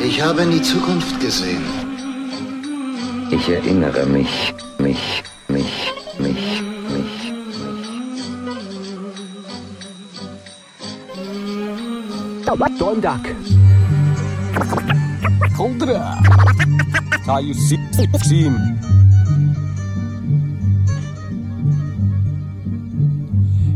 Ich habe in die Zukunft gesehen. Ich erinnere mich. Dondak. Coldra. Tayo Sim.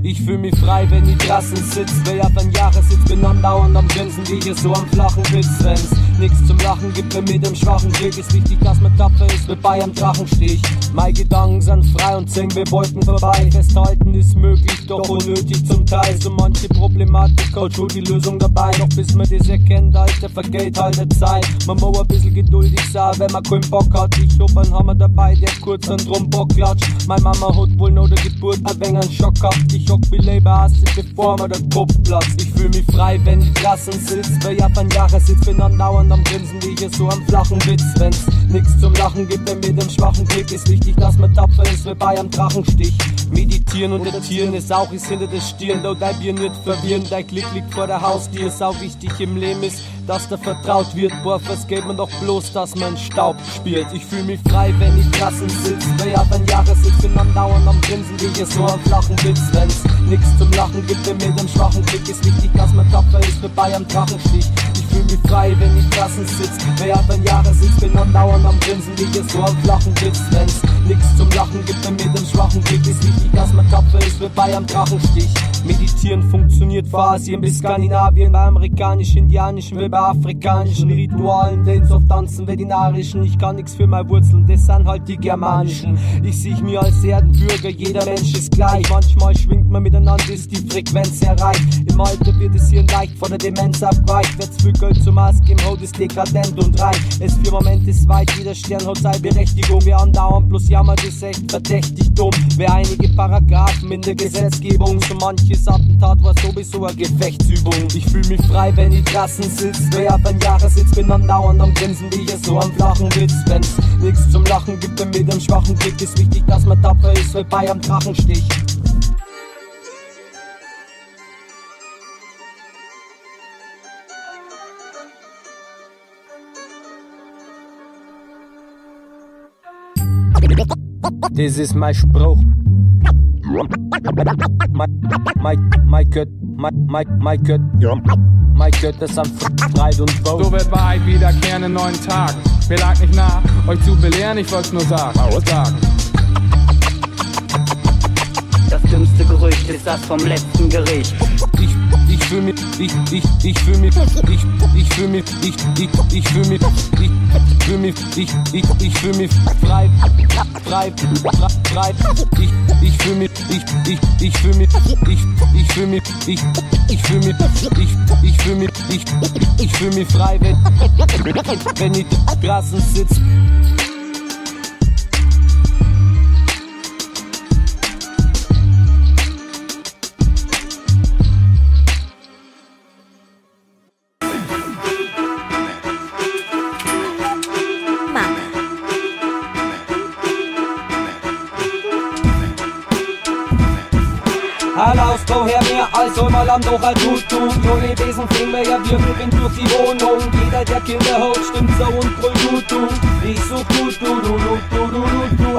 Ich fühl mich frei, wenn ich draußen sitz. Wer ja von Jahre sitzt, bin andauernd am Grinsen, wie hier so am flachen Witz. Wenn's nix zum Lachen gibt, wenn mit dem schwachen Blick ist wichtig, dass man tapfer ist, wie bei einem Drachenstich. Meine Gedanken sind frei und singen wie Wolken vorbei. Festhalten ist möglich, doch unnötig zum Teil. So manche Problematik hat schon die Lösung dabei. Doch bis man das erkennt, Alter, vergeht halt die Zeit. Man muss ein bisschen geduldig sein, wenn man keinen Bock hat. Ich hab einen Hammer dabei, der kurz an drum Bock klatscht. Meine Mama hat wohl noch der Geburt ein wenig einen Schock gehabt. Ich hock wie Leberhasse, bevor mir der Kopf platzt. Ich fühl mich frei, wenn ich draußen sitz. Wer ja von Jahre sitzt, bin andauernd am Grinsen, wie hier so am flachen Witz. Wenn's nix zum Lachen gibt, wenn mit dem schwachen Blick ist wichtig, dass man tapfer ist, wie bei einem Drachenstich. Meditieren und meditieren ist auch, ist hinter der Stirn. Doch dein Bier nicht verwirren, dein Klick liegt vor der Haustür. Ist auch wichtig im Leben ist, dass da vertraut wird. Boah, vergeht man doch bloß, dass man Staub spürt. Ich fühl mich frei, wenn ich draußen sitz. Wer ja von Jahre sitzt, bin andauernd am Grinsen, wie hier so am flachen Witz. Wenn's nix zum Lachen gibt, wenn mit dem schwachen Blick ist wichtig, dass man tapfer ist, wie bei einem Drachenstich. Ich fühl mich frei, wenn ich draußen sitz. Wer ja von Jahre sitzt, bin andauernd am Grinsen, wie hier so am flachen Witz. Wenn's nix zum Lachen gibt, wenn mit dem schwachen Blick ist wichtig, dass man tapfer ist, wie bei einem Drachenstich. Meditieren funktioniert von Asien bis Skandinavien, bei amerikanischen, indianischen, wie bei afrikanischen Ritualen, Dance auf Tanzen, vedinarischen. Ich kann nix für meine Wurzeln, das sind halt die germanischen. Ich sehe mich als Erdenbürger, jeder Mensch ist gleich. Manchmal schwingt man miteinander, bis die Frequenz erreicht. Im Alter wird es hier leicht von der Demenz abweicht. Wer's für Geld zum Ausgeben, haut ist dekadent und reich. Es für Moment ist weit, jeder Stern hat seine Berechtigung. Wer andauernd bloß jammert, ist echt verdächtig dumm. Wer einige Paragraphen in der Gesetzgebung, so manches Attentat war sowieso eine Gefechtsübung. Ich fühl mich frei, wenn ich draußen sitz. Wer ja von Jahre sitzt, bin andauernd am Grinsen, wie hier so am flachen Witz. Wenn's nix zum Lachen gibt, wenn mit dem schwachen Blick ist wichtig, dass man tapfer ist, wie bei einem Drachenstich. Das ist mein Spruch. Mein Götter sind Streit und Bau. So wird Wahrheit wiederkehren in neuen Tag. Mir lag nicht nach, euch zu belehren, ich wollt's nur sagen. Das dümmste Gerücht ist das vom letzten Gericht. Ich fühl mich frei. Ich fühl mich frei, wenn ich draußen sitz. Ausbau her mehr als soll am doch ein Tutu. Ohne Besen fing mir ja Wirbelwind durch die Wohnung. Jeder der Kinder haut stimmt so und brüllt du. Ich such du.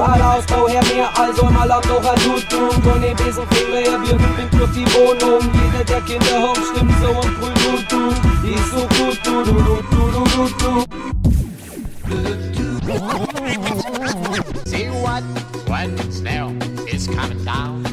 Aller Ausbau her mehr als soll am doch ein Tutu. Ohne Besen fing mir ja Wirbelwind durch die Wohnung. Jeder der Kinder haut stimmt so und brüllt du. Ich such du. See what? One snail is coming down.